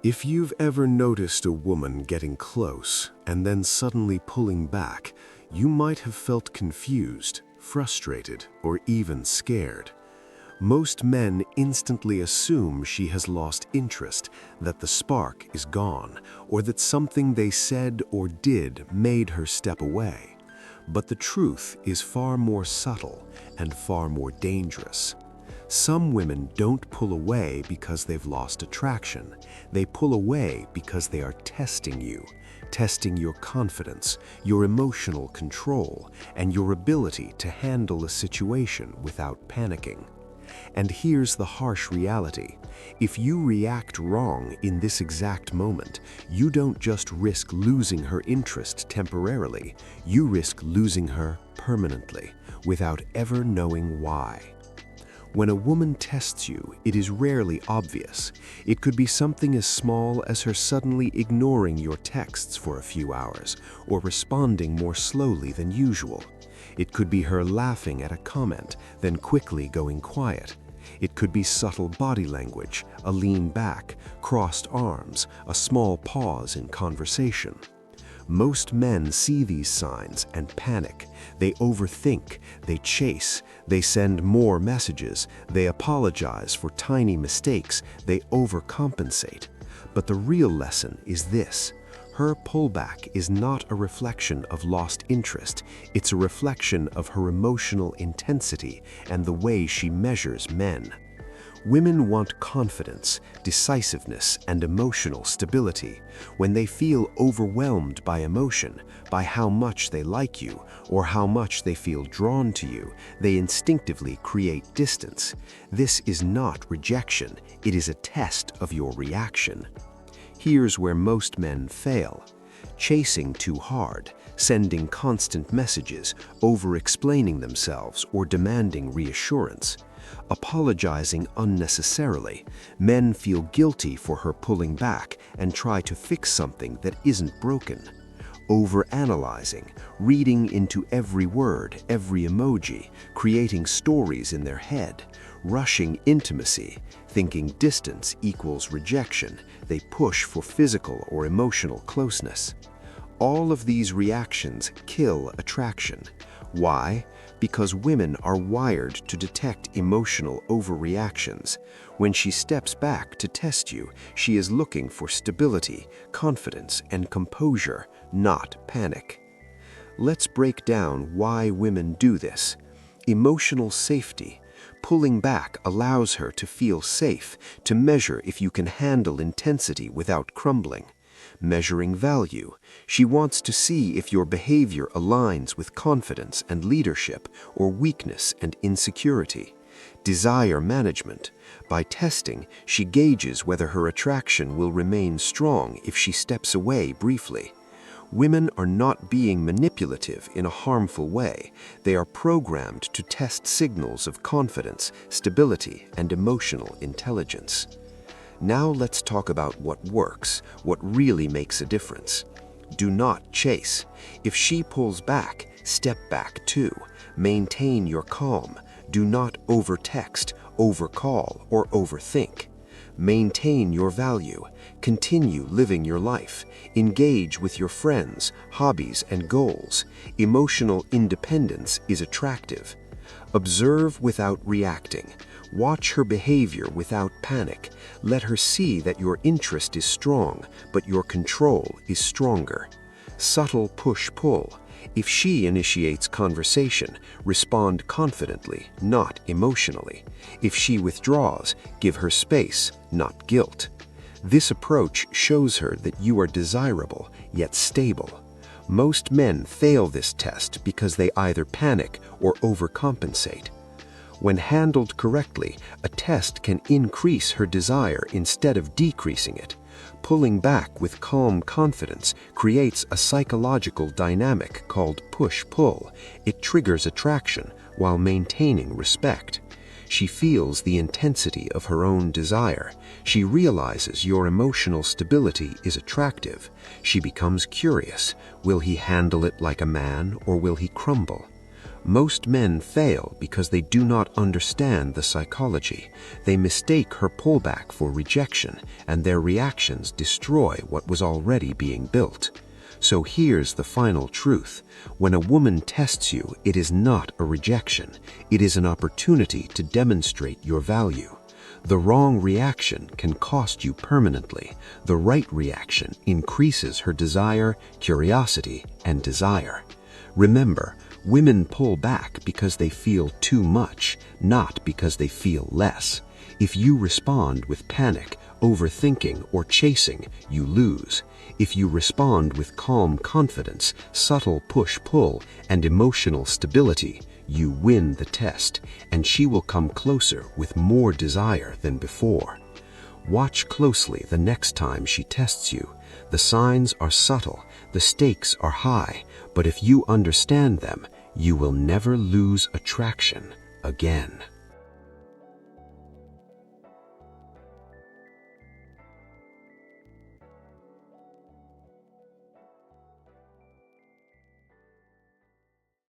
If you've ever noticed a woman getting close and then suddenly pulling back, you might have felt confused, frustrated, or even scared. Most men instantly assume she has lost interest, that the spark is gone, or that something they said or did made her step away. But the truth is far more subtle and far more dangerous. Some women don't pull away because they've lost attraction. They pull away because they are testing you, testing your confidence, your emotional control, and your ability to handle a situation without panicking. And here's the harsh reality. If you react wrong in this exact moment, you don't just risk losing her interest temporarily, you risk losing her permanently, without ever knowing why. When a woman tests you, it is rarely obvious. It could be something as small as her suddenly ignoring your texts for a few hours, or responding more slowly than usual. It could be her laughing at a comment, then quickly going quiet. It could be subtle body language, a lean back, crossed arms, a small pause in conversation. Most men see these signs and panic. They overthink, they chase, they send more messages, they apologize for tiny mistakes, they overcompensate. But the real lesson is this. Her pullback is not a reflection of lost interest, it's a reflection of her emotional intensity and the way she measures men. Women want confidence, decisiveness, and emotional stability. When they feel overwhelmed by emotion, by how much they like you, or how much they feel drawn to you, they instinctively create distance. This is not rejection, it is a test of your reaction. Here's where most men fail. Chasing too hard, sending constant messages, over-explaining themselves, or demanding reassurance. Apologizing unnecessarily. Men feel guilty for her pulling back and try to fix something that isn't broken. Overanalyzing, reading into every word, every emoji, creating stories in their head. Rushing intimacy, thinking distance equals rejection. They push for physical or emotional closeness. All of these reactions kill attraction. Why? Because women are wired to detect emotional overreactions. When she steps back to test you, she is looking for stability, confidence, and composure, not panic. Let's break down why women do this. Emotional safety. Pulling back allows her to feel safe, to measure if you can handle intensity without crumbling. Measuring value. She wants to see if your behavior aligns with confidence and leadership or weakness and insecurity. Desire management. By testing, she gauges whether her attraction will remain strong if she steps away briefly. Women are not being manipulative in a harmful way. They are programmed to test signals of confidence, stability, and emotional intelligence. Now let's talk about what works, what really makes a difference. Do not chase. If she pulls back, step back too. Maintain your calm. Do not overtext, overcall, or overthink. Maintain your value. Continue living your life. Engage with your friends, hobbies, and goals. Emotional independence is attractive. Observe without reacting. Watch her behavior without panic. Let her see that your interest is strong, but your control is stronger. Subtle push-pull. If she initiates conversation, respond confidently, not emotionally. If she withdraws, give her space, not guilt. This approach shows her that you are desirable, yet stable. Most men fail this test because they either panic or overcompensate. When handled correctly, a test can increase her desire instead of decreasing it. Pulling back with calm confidence creates a psychological dynamic called push-pull. It triggers attraction while maintaining respect. She feels the intensity of her own desire. She realizes your emotional stability is attractive. She becomes curious. Will he handle it like a man or will he crumble? Most men fail because they do not understand the psychology. They mistake her pullback for rejection, and their reactions destroy what was already being built. So here's the final truth. When a woman tests you, it is not a rejection. It is an opportunity to demonstrate your value. The wrong reaction can cost you permanently. The right reaction increases her desire, curiosity, and desire. Remember, women pull back because they feel too much, not because they feel less. If you respond with panic, overthinking, or chasing, you lose. If you respond with calm confidence, subtle push-pull, and emotional stability, you win the test, and she will come closer with more desire than before. Watch closely the next time she tests you. The signs are subtle, the stakes are high, but if you understand them, you will never lose attraction again.